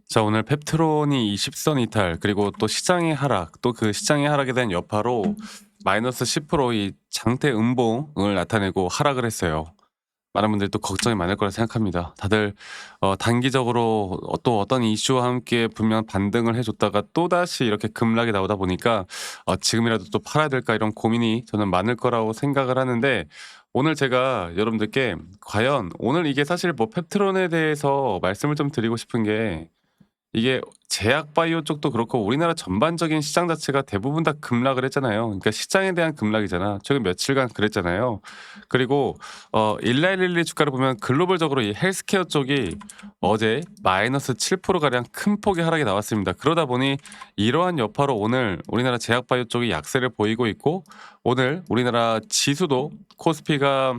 자, 오늘 펩트론이 20선 이탈, 그리고 또 시장의 하락, 또 그 시장의 하락에 대한 여파로 마이너스 10%이 장대 음봉을 나타내고 하락을 했어요. 많은 분들이 또 걱정이 많을 거라 생각합니다. 다들 단기적으로 또 어떤 이슈와 함께 분명 반등을 해줬다가 또다시 이렇게 급락이 나오다 보니까 지금이라도 또 팔아야 될까 이런 고민이 저는 많을 거라고 생각을 하는데, 오늘 제가 여러분들께 과연 오늘 이게 사실 뭐 펩트론에 대해서 말씀을 좀 드리고 싶은 게, 이게 제약 바이오 쪽도 그렇고 우리나라 전반적인 시장 자체가 대부분 다 급락을 했잖아요. 그러니까 시장에 대한 급락이잖아. 최근 며칠간 그랬잖아요. 그리고 1112 주가를 보면 글로벌적으로 이 헬스케어 쪽이 어제 마이너스 7% 가량 큰 폭의 하락이 나왔습니다. 그러다 보니 이러한 여파로 오늘 우리나라 제약 바이오 쪽이 약세를 보이고 있고, 오늘 우리나라 지수도 코스피가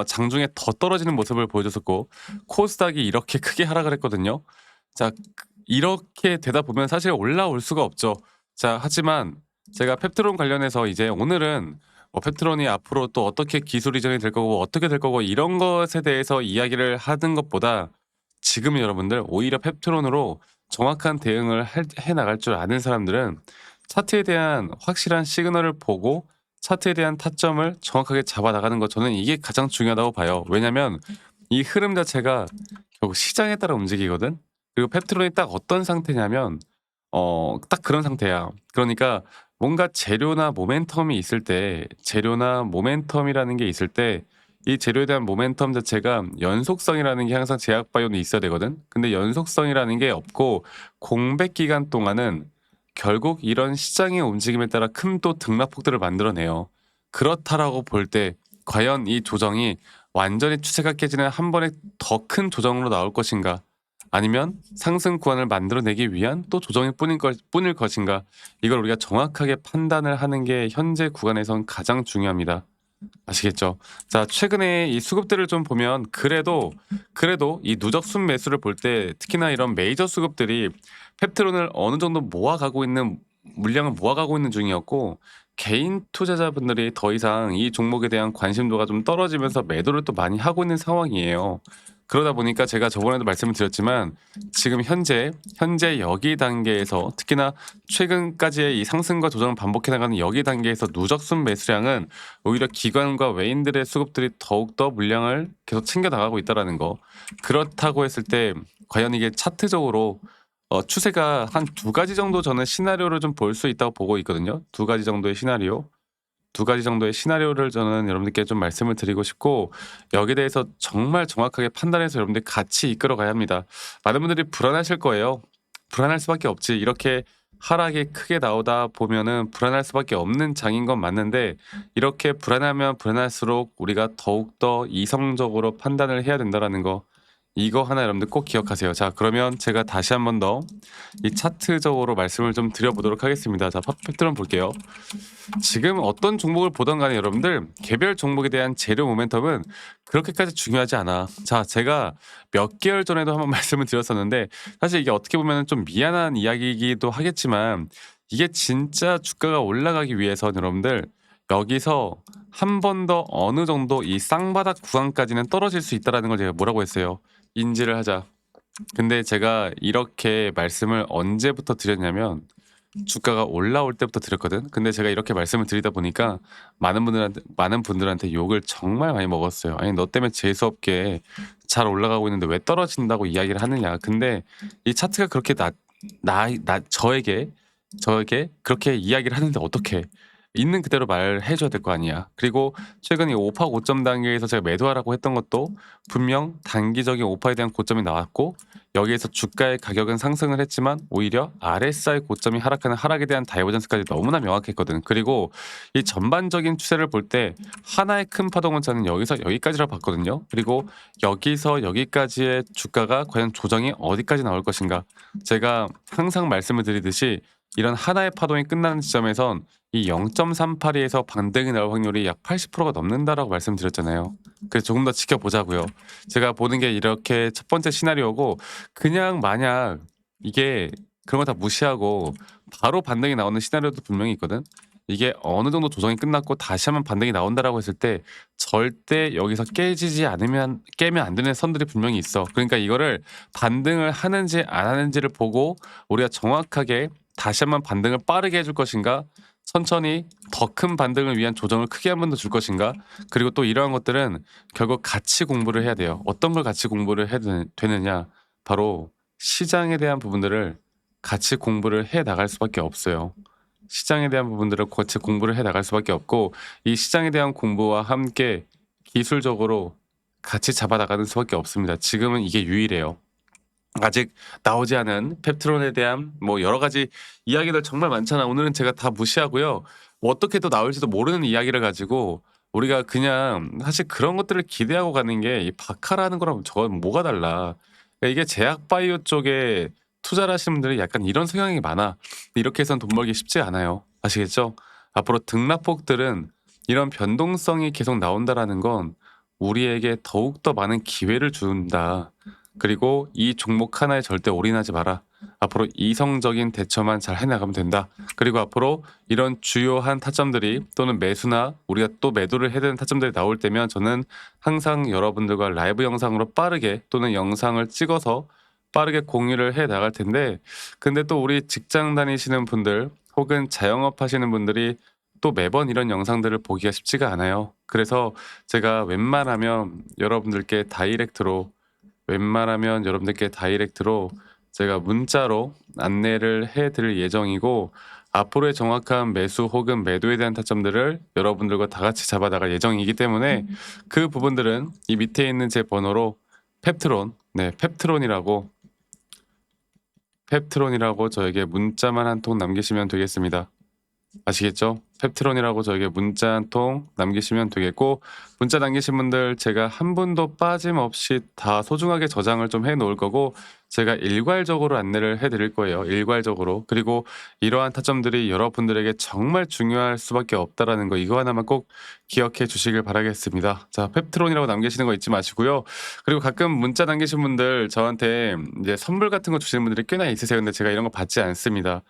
장중에 더 떨어지는 모습을 보여줬었고, 코스닥이 이렇게 크게 하락을 했거든요. 자, 이렇게 되다 보면 사실 올라올 수가 없죠. 자, 하지만 제가 펩트론 관련해서 이제 오늘은 펩트론이 앞으로 또 어떻게 기술 이전이 될 거고 어떻게 될 거고 이런 것에 대해서 이야기를 하는 것보다, 지금 여러분들 오히려 펩트론으로 정확한 대응을 해 나갈 줄 아는 사람들은 차트에 대한 확실한 시그널을 보고 차트에 대한 타점을 정확하게 잡아 나가는 것, 저는 이게 가장 중요하다고 봐요. 왜냐면 이 흐름 자체가 결국 시장에 따라 움직이거든. 그리고 펩트론이 딱 어떤 상태냐면 딱 그런 상태야. 그러니까 뭔가 재료나 모멘텀이 있을 때, 재료나 모멘텀이라는 게 있을 때 이 재료에 대한 모멘텀 자체가 연속성이라는 게 항상 제약 바이오는 있어야 되거든. 근데 연속성이라는 게 없고 공백 기간 동안은 결국 이런 시장의 움직임에 따라 큰 또 등락폭들을 만들어내요. 그렇다라고 볼 때 과연 이 조정이 완전히 추세가 깨지는 한 번에 더 큰 조정으로 나올 것인가? 아니면 상승 구간을 만들어내기 위한 또 조정일 뿐일 것인가? 이걸 우리가 정확하게 판단을 하는 게 현재 구간에선 가장 중요합니다. 아시겠죠? 자, 최근에 이 수급들을 좀 보면 그래도 이 누적 순매수를 볼 때 특히나 이런 메이저 수급들이 펩트론을 어느 정도 모아가고 있는, 물량을 모아가고 있는 중이었고, 개인 투자자분들이 더 이상 이 종목에 대한 관심도가 좀 떨어지면서 매도를 또 많이 하고 있는 상황이에요. 그러다 보니까 제가 저번에도 말씀을 드렸지만, 지금 현재 여기 단계에서 특히나 최근까지의 이 상승과 조정을 반복해 나가는 여기 단계에서 누적순 매수량은 오히려 기관과 외인들의 수급들이 더욱더 물량을 계속 챙겨 나가고 있다라는 거. 그렇다고 했을 때 과연 이게 차트적으로 추세가 한 두 가지 정도 저는 시나리오를 좀 볼 수 있다고 보고 있거든요. 두 가지 정도의 시나리오. 두 가지 정도의 시나리오를 저는 여러분들께 좀 말씀을 드리고 싶고, 여기에 대해서 정말 정확하게 판단해서 여러분들이 같이 이끌어 가야 합니다. 많은 분들이 불안하실 거예요. 불안할 수밖에 없지. 이렇게 하락이 크게 나오다 보면은 불안할 수밖에 없는 장인 건 맞는데, 이렇게 불안하면 불안할수록 우리가 더욱더 이성적으로 판단을 해야 된다라는 거, 이거 하나 여러분들 꼭 기억하세요. 자, 그러면 제가 다시 한번 더 이 차트적으로 말씀을 좀 드려보도록 하겠습니다. 자, 패턴 볼게요. 지금 어떤 종목을 보던 간에 여러분들 개별 종목에 대한 재료 모멘텀은 그렇게까지 중요하지 않아. 자, 제가 몇 개월 전에도 한번 말씀을 드렸었는데, 사실 이게 어떻게 보면 좀 미안한 이야기이기도 하겠지만, 이게 진짜 주가가 올라가기 위해서 여러분들 여기서 한 번 더 어느 정도 이 쌍바닥 구간까지는 떨어질 수 있다라는 걸 제가 뭐라고 했어요? 인지를 하자. 근데 제가 이렇게 말씀을 언제부터 드렸냐면 주가가 올라올 때부터 드렸거든. 근데 제가 이렇게 말씀을 드리다 보니까 많은 분들한테 욕을 정말 많이 먹었어요. 아니, 너 때문에 재수 없게 잘 올라가고 있는데 왜 떨어진다고 이야기를 하느냐. 근데 이 차트가 그렇게 저에게 그렇게 이야기를 하는데 어떻게 있는 그대로 말해 줘야 될 거 아니야. 그리고 최근 이 오파 고점 단계에서 제가 매도하라고 했던 것도 분명 단기적인 오파에 대한 고점이 나왔고, 여기에서 주가의 가격은 상승을 했지만 오히려 RSI 고점이 하락하는 하락에 대한 다이버전스까지 너무나 명확했거든. 그리고 이 전반적인 추세를 볼 때 하나의 큰 파동은 저는 여기서 여기까지라고 봤거든요. 그리고 여기서 여기까지의 주가가 과연 조정이 어디까지 나올 것인가. 제가 항상 말씀을 드리듯이 이런 하나의 파동이 끝나는 지점에선 이 0.38에서 반등이 나올 확률이 약 80%가 넘는다라고 말씀드렸잖아요. 그래서 조금 더 지켜보자고요. 제가 보는 게 이렇게 첫 번째 시나리오고, 그냥 만약 이게 그런 거 다 무시하고 바로 반등이 나오는 시나리오도 분명히 있거든. 이게 어느 정도 조정이 끝났고 다시 한번 반등이 나온다라고 했을 때 절대 여기서 깨면 안 되는 선들이 분명히 있어. 그러니까 이거를 반등을 하는지 안 하는지를 보고 우리가 정확하게 다시 한번 반등을 빠르게 해줄 것인가, 천천히 더 큰 반등을 위한 조정을 크게 한 번 더 줄 것인가. 그리고 또 이러한 것들은 결국 같이 공부를 해야 돼요. 어떤 걸 같이 공부를 해야 되느냐, 바로 시장에 대한 부분들을 같이 공부를 해 나갈 수밖에 없어요. 시장에 대한 부분들을 같이 공부를 해 나갈 수밖에 없고, 이 시장에 대한 공부와 함께 기술적으로 같이 잡아 나가는 수밖에 없습니다. 지금은 이게 유일해요. 아직 나오지 않은 펩트론에 대한 뭐 여러 가지 이야기들 정말 많잖아. 오늘은 제가 다 무시하고요. 뭐 어떻게 또 나올지도 모르는 이야기를 가지고 우리가 그냥 사실 그런 것들을 기대하고 가는 게 이 바카라는 거랑 저건 뭐가 달라. 그러니까 이게 제약 바이오 쪽에 투자를 하시는 분들이 약간 이런 성향이 많아. 이렇게 해서는 돈 벌기 쉽지 않아요. 아시겠죠? 앞으로 등락폭들은 이런 변동성이 계속 나온다라는 건 우리에게 더욱더 많은 기회를 준다. 그리고 이 종목 하나에 절대 올인하지 마라. 앞으로 이성적인 대처만 잘 해나가면 된다. 그리고 앞으로 이런 주요한 타점들이 또는 매수나 우리가 또 매도를 해야 되는 타점들이 나올 때면 저는 항상 여러분들과 라이브 영상으로 빠르게 또는 영상을 찍어서 빠르게 공유를 해 나갈 텐데, 근데 또 우리 직장 다니시는 분들 혹은 자영업 하시는 분들이 또 매번 이런 영상들을 보기가 쉽지가 않아요. 그래서 제가 웬만하면 여러분들께 다이렉트로 제가 문자로 안내를 해 드릴 예정이고, 앞으로의 정확한 매수 혹은 매도에 대한 타점들을 여러분들과 다 같이 잡아 나갈 예정이기 때문에 그 부분들은 이 밑에 있는 제 번호로 펩트론, 네, 펩트론이라고 저에게 문자만 한 통 남기시면 되겠습니다. 아시겠죠? 펩트론이라고 저에게 문자 한 통 남기시면 되겠고, 문자 남기신 분들 제가 한 분도 빠짐없이 다 소중하게 저장을 좀 해 놓을 거고, 제가 일괄적으로 안내를 해 드릴 거예요. 일괄적으로. 그리고 이러한 타점들이 여러분들에게 정말 중요할 수밖에 없다라는 거, 이거 하나만 꼭 기억해 주시길 바라겠습니다. 자, 펩트론이라고 남기시는 거 잊지 마시고요. 그리고 가끔 문자 남기신 분들 저한테 이제 선물 같은 거 주시는 분들이 꽤나 있으세요. 근데 제가 이런 거 받지 않습니다.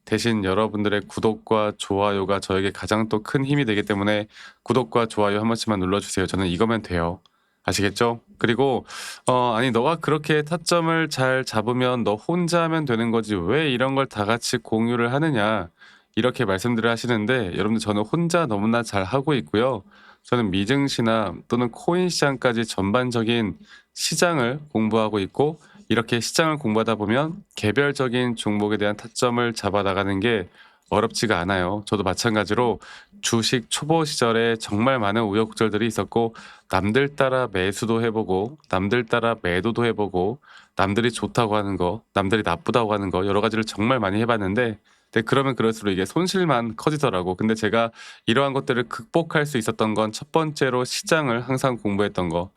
대신 여러분들의 구독과 좋아요가 저에게 가장 또 큰 힘이 되기 때문에 구독과 좋아요 한 번씩만 눌러주세요. 저는 이거면 돼요. 아시겠죠? 그리고 아니 너가 그렇게 타점을 잘 잡으면 너 혼자 하면 되는 거지 왜 이런 걸 다 같이 공유를 하느냐, 이렇게 말씀들을 하시는데, 여러분들 저는 혼자 너무나 잘 하고 있고요. 저는 미증시나 또는 코인 시장까지 전반적인 시장을 공부하고 있고, 이렇게 시장을 공부하다 보면 개별적인 종목에 대한 타점을 잡아 나가는 게 어렵지가 않아요. 저도 마찬가지로 주식 초보 시절에 정말 많은 우여곡절들이 있었고, 남들 따라 매수도 해보고 남들 따라 매도도 해보고 남들이 좋다고 하는 거, 남들이 나쁘다고 하는 거, 여러 가지를 정말 많이 해봤는데, 근데 그러면 그럴수록 이게 손실만 커지더라고. 근데 제가 이러한 것들을 극복할 수 있었던 건 첫 번째로 시장을 항상 공부했던 거,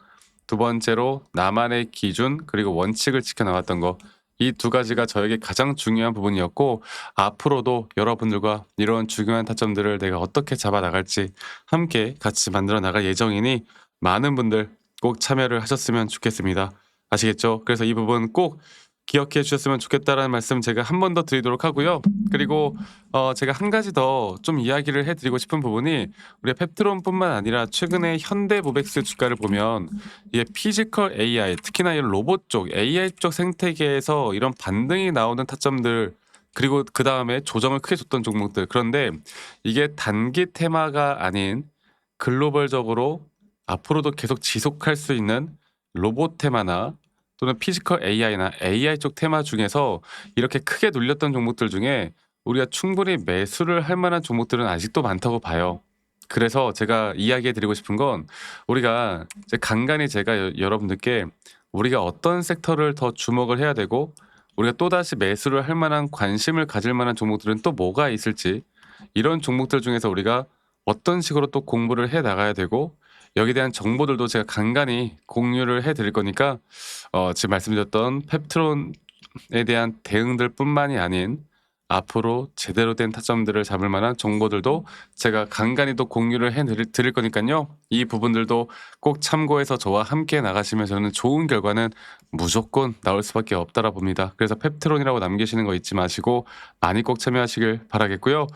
두 번째로 나만의 기준 그리고 원칙을 지켜나갔던 거, 이 두 가지가 저에게 가장 중요한 부분이었고, 앞으로도 여러분들과 이런 중요한 타점들을 내가 어떻게 잡아 나갈지 함께 같이 만들어 나갈 예정이니 많은 분들 꼭 참여를 하셨으면 좋겠습니다. 아시겠죠? 그래서 이 부분 꼭 기억해 주셨으면 좋겠다라는 말씀 제가 한 번 더 드리도록 하고요. 그리고 제가 한 가지 더 좀 이야기를 해 드리고 싶은 부분이, 우리가 펩트론뿐만 아니라 최근에 현대모백스 주가를 보면 이게 피지컬 AI, 특히나 이런 로봇 쪽 AI 쪽 생태계에서 이런 반등이 나오는 타점들, 그리고 그다음에 조정을 크게 줬던 종목들, 그런데 이게 단기 테마가 아닌 글로벌적으로 앞으로도 계속 지속할 수 있는 로봇 테마나 또는 피지컬 AI나 AI 쪽 테마 중에서 이렇게 크게 눌렸던 종목들 중에 우리가 충분히 매수를 할 만한 종목들은 아직도 많다고 봐요. 그래서 제가 이야기해 드리고 싶은 건, 우리가 이제 간간히 제가 여러분들께 우리가 어떤 섹터를 더 주목을 해야 되고 우리가 또다시 매수를 할 만한 관심을 가질 만한 종목들은 또 뭐가 있을지, 이런 종목들 중에서 우리가 어떤 식으로 또 공부를 해 나가야 되고, 여기에 대한 정보들도 제가 간간히 공유를 해 드릴 거니까 지금 말씀드렸던 펩트론에 대한 대응들 뿐만이 아닌 앞으로 제대로 된 타점들을 잡을 만한 정보들도 제가 간간히 또 공유를 해 드릴 거니까요. 이 부분들도 꼭 참고해서 저와 함께 나가시면 저는 좋은 결과는 무조건 나올 수밖에 없다라 봅니다. 그래서 펩트론이라고 남기시는 거 잊지 마시고 많이 꼭 참여하시길 바라겠고요.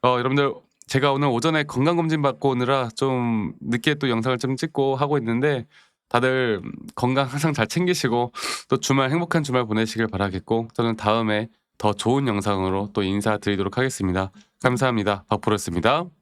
여러분들 제가 오늘 오전에 건강검진 받고 오느라 좀 늦게 또 영상을 좀 찍고 하고 있는데 다들 건강 항상 잘 챙기시고 또 주말 행복한 주말 보내시길 바라겠고 저는 다음에 더 좋은 영상으로 또 인사드리도록 하겠습니다. 감사합니다. 박프로였습니다.